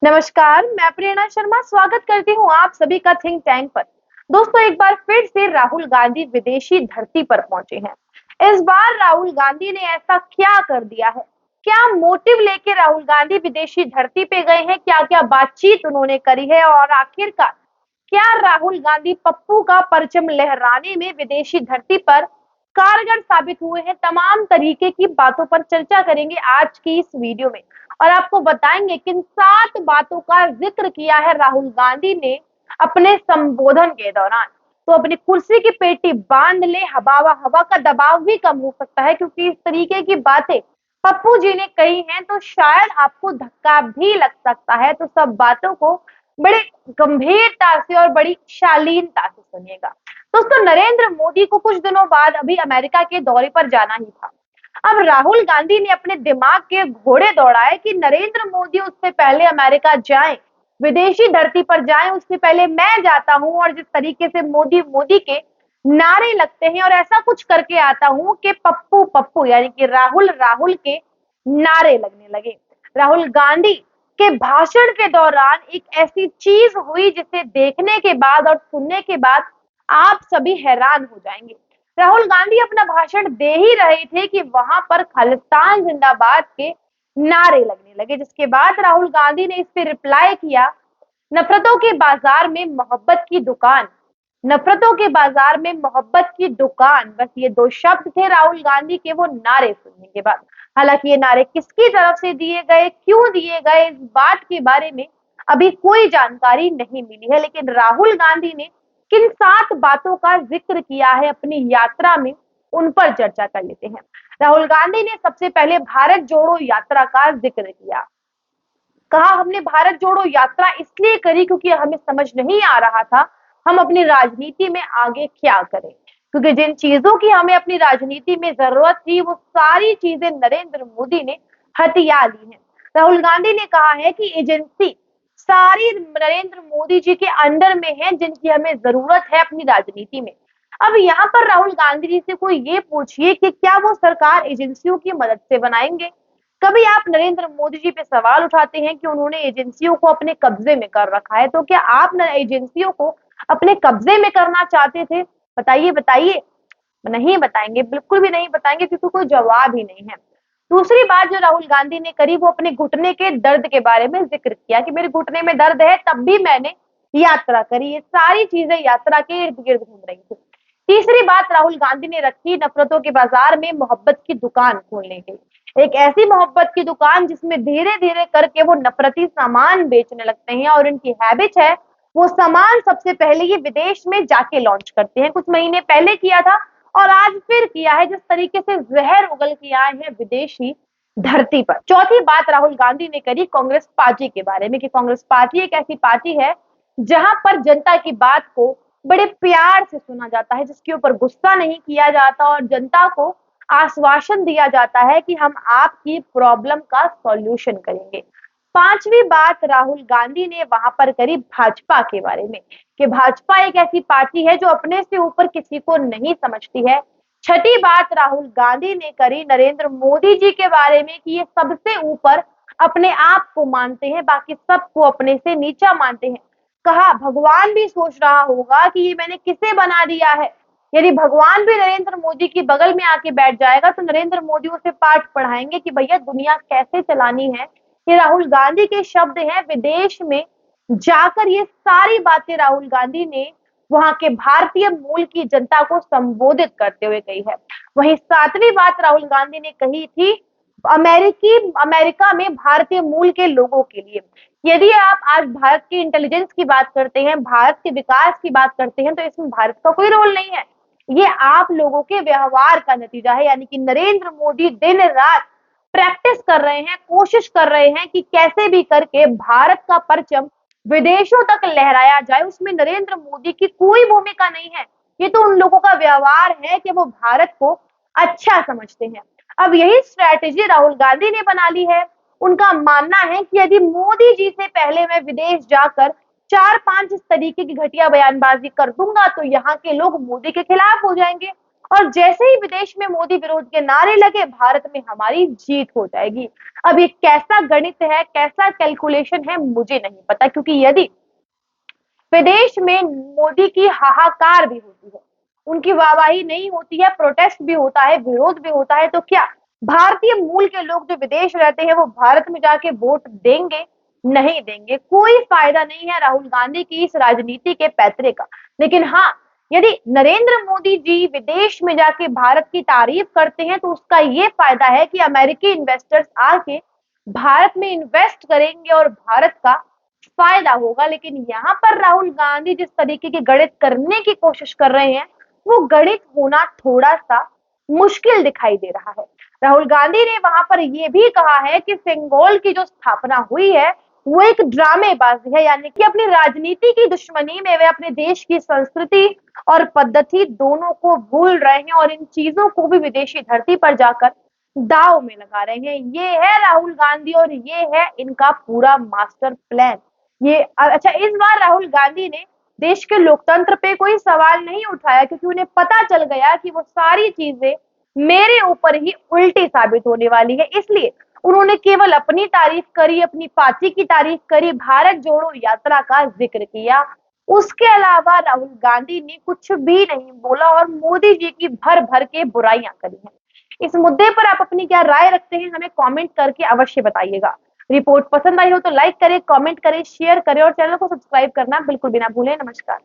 नमस्कार, मैं प्रेरणा शर्मा स्वागत करती हूँ आप सभी का थिंक टैंक पर। दोस्तों, एक बार फिर से राहुल गांधी विदेशी धरती पर पहुंचे हैं। इस बार राहुल गांधी ने ऐसा क्या कर दिया है? क्या मोटिव लेके राहुल गांधी विदेशी धरती पे गए हैं? क्या क्या बातचीत उन्होंने करी है और आखिरकार क्या राहुल गांधी पप्पू का परचम लहराने में विदेशी धरती पर कारगर साबित हुए हैं? तमाम तरीके की बातों पर चर्चा करेंगे आज की इस वीडियो में और आपको बताएंगे किन 7 बातों का जिक्र किया है राहुल गांधी ने अपने संबोधन के दौरान। तो अपनी कुर्सी की पेटी बांध ले, हवा का दबाव भी कम हो सकता है क्योंकि इस तरीके की बातें पप्पू जी ने कही हैं तो शायद आपको धक्का भी लग सकता है। तो सब बातों को बड़े गंभीरता से और बड़ी शालीनता से सुनिएगा। दोस्तों, नरेंद्र मोदी को कुछ दिनों बाद अभी अमेरिका के दौरे पर जाना ही था। अब राहुल गांधी ने अपने दिमाग के घोड़े दौड़ाए कि नरेंद्र मोदी उससे पहले अमेरिका जाएं, विदेशी धरती पर जाएं, उससे पहले मैं जाता हूं और जिस तरीके से मोदी मोदी के नारे लगते हैं और ऐसा कुछ करके आता हूं कि पप्पू पप्पू यानी कि राहुल राहुल के नारे लगने लगे। राहुल गांधी के भाषण के दौरान एक ऐसी चीज हुई जिसे देखने के बाद और सुनने के बाद आप सभी हैरान हो जाएंगे। राहुल गांधी अपना भाषण दे ही रहे थे कि वहां पर खालिस्तान जिंदाबाद के नारे लगने लगे, जिसके बाद राहुल गांधी ने इस पे रिप्लाई किया, नफरतों के बाजार में मोहब्बत की दुकान, नफरतों के बाजार में मोहब्बत की दुकान। बस ये 2 शब्द थे राहुल गांधी के वो नारे सुनने के बाद। हालांकि ये नारे किसकी तरफ से दिए गए, क्यों दिए गए, इस बात के बारे में अभी कोई जानकारी नहीं मिली है, लेकिन राहुल गांधी ने किन 7 बातों का जिक्र किया है अपनी यात्रा में, उन पर चर्चा कर लेते हैं। राहुल गांधी ने सबसे पहले भारत जोड़ो यात्रा का जिक्र किया। कहा, हमने भारत जोड़ो यात्रा इसलिए करी क्योंकि हमें समझ नहीं आ रहा था हम अपनी राजनीति में आगे क्या करें, क्योंकि जिन चीजों की हमें अपनी राजनीति में जरूरत थी वो सारी चीजें नरेंद्र मोदी ने हथिया ली हैं। राहुल गांधी ने कहा है कि एजेंसी सारी नरेंद्र मोदी जी के अंडर में है जिनकी हमें जरूरत है अपनी राजनीति में। अब यहाँ पर राहुल गांधी जी से कोई ये पूछिए कि क्या वो सरकार एजेंसियों की मदद से बनाएंगे? कभी आप नरेंद्र मोदी जी पे सवाल उठाते हैं कि उन्होंने एजेंसियों को अपने कब्जे में कर रखा है, तो क्या आप एजेंसियों को अपने कब्जे में करना चाहते थे? बताइए बताइए। नहीं बताएंगे, बिल्कुल भी नहीं बताएंगे क्योंकि कोई जवाब ही नहीं है। दूसरी बात जो राहुल गांधी ने करी वो अपने घुटने के दर्द के बारे में जिक्र किया कि मेरे घुटने में दर्द है तब भी मैंने यात्रा करी। ये सारी चीजें यात्रा के इर्द गिर्द घूम रही थी। तीसरी बात राहुल गांधी ने रखी नफरतों के बाजार में मोहब्बत की दुकान खोलने की। एक ऐसी मोहब्बत की दुकान जिसमें धीरे धीरे करके वो नफरती सामान बेचने लगते हैं और इनकी हैबिट है वो सामान सबसे पहले ये विदेश में जाके लॉन्च करते हैं। कुछ महीने पहले किया था और आज फिर किया है, जिस तरीके से जहर उगल के आए हैं विदेशी धरती पर। चौथी बात राहुल गांधी ने करी कांग्रेस पार्टी के बारे में कि कांग्रेस पार्टी एक ऐसी पार्टी है जहां पर जनता की बात को बड़े प्यार से सुना जाता है, जिसके ऊपर गुस्सा नहीं किया जाता और जनता को आश्वासन दिया जाता है कि हम आपकी प्रॉब्लम का सॉल्यूशन करेंगे। पांचवी बात राहुल गांधी ने वहां पर करी भाजपा के बारे में कि भाजपा एक ऐसी पार्टी है जो अपने से ऊपर किसी को नहीं समझती है। छठी बात राहुल गांधी ने करी नरेंद्र मोदी जी के बारे में कि ये सबसे ऊपर अपने आप को मानते हैं, बाकी सबको अपने से नीचा मानते हैं। कहा, भगवान भी सोच रहा होगा कि ये मैंने किसे बना दिया है। यदि भगवान भी नरेंद्र मोदी की बगल में आके बैठ जाएगा तो नरेंद्र मोदी उसे पाठ पढ़ाएंगे कि भैया दुनिया कैसे चलानी है। ये राहुल गांधी के शब्द हैं। विदेश में जाकर ये सारी बातें राहुल गांधी ने वहां के भारतीय मूल की जनता को संबोधित करते हुए कही है। वहीं 7वीं बात राहुल गांधी ने कही थी अमेरिका में भारतीय मूल के लोगों के लिए। यदि आप आज भारत की इंटेलिजेंस की बात करते हैं, भारत के विकास की बात करते हैं, तो इसमें भारत का कोई रोल नहीं है। ये आप लोगों के व्यवहार का नतीजा है, यानी कि नरेंद्र मोदी दिन रात प्रैक्टिस कर रहे हैं, कोशिश कर रहे हैं कि कैसे भी करके भारत का परचम विदेशों तक लहराया जाए। उसमें नरेंद्र मोदी की कोई भूमिका नहीं है। ये तो उन लोगों का व्यवहार है कि वो भारत को अच्छा समझते हैं। अब यही स्ट्रैटेजी राहुल गांधी ने बना ली है। उनका मानना है कि यदि मोदी जी से पहले मैं विदेश जाकर 4-5 इस तरीके की घटिया बयानबाजी कर दूंगा तो यहाँ के लोग मोदी के खिलाफ हो जाएंगे और जैसे ही विदेश में मोदी विरोध के नारे लगे, भारत में हमारी जीत हो जाएगी। अब ये कैसा गणित है, कैसा कैलकुलेशन है, मुझे नहीं पता, क्योंकि यदि विदेश में मोदी की हाहाकार भी होती है, उनकी वाहवाही नहीं होती है, प्रोटेस्ट भी होता है, विरोध भी होता है, तो क्या भारतीय मूल के लोग जो विदेश रहते हैं वो भारत में जाके वोट देंगे? नहीं देंगे। कोई फायदा नहीं है राहुल गांधी की इस राजनीति के पैतरे का। लेकिन हाँ, यदि नरेंद्र मोदी जी विदेश में जाके भारत की तारीफ करते हैं तो उसका ये फायदा है कि अमेरिकी इन्वेस्टर्स आके भारत में इन्वेस्ट करेंगे और भारत का फायदा होगा। लेकिन यहाँ पर राहुल गांधी जिस तरीके के गणित करने की कोशिश कर रहे हैं, वो गणित होना थोड़ा सा मुश्किल दिखाई दे रहा है। राहुल गांधी ने वहां पर ये भी कहा है कि सिंगोल की जो स्थापना हुई है वो एक ड्रामेबाजी है, यानी कि अपनी राजनीति की दुश्मनी में वे अपने देश की संस्कृति और पद्धति दोनों को भूल रहे हैं और इन चीजों को भी विदेशी धरती पर जाकर दाव में लगा रहे हैं। ये है राहुल गांधी और ये है इनका पूरा मास्टर प्लान। ये अच्छा, इस बार राहुल गांधी ने देश के लोकतंत्र पे कोई सवाल नहीं उठाया, क्योंकि उन्हें पता चल गया कि वो सारी चीजें मेरे ऊपर ही उल्टी साबित होने वाली है। इसलिए उन्होंने केवल अपनी तारीफ करी, अपनी पार्टी की तारीफ करी, भारत जोड़ो यात्रा का जिक्र किया। उसके अलावा राहुल गांधी ने कुछ भी नहीं बोला और मोदी जी की भर भर के बुराइयां करी हैं। इस मुद्दे पर आप अपनी क्या राय रखते हैं, हमें कमेंट करके अवश्य बताइएगा। रिपोर्ट पसंद आई हो तो लाइक करें, कमेंट करें, शेयर करें और चैनल को सब्सक्राइब करना बिल्कुल भी ना भूलें। नमस्कार।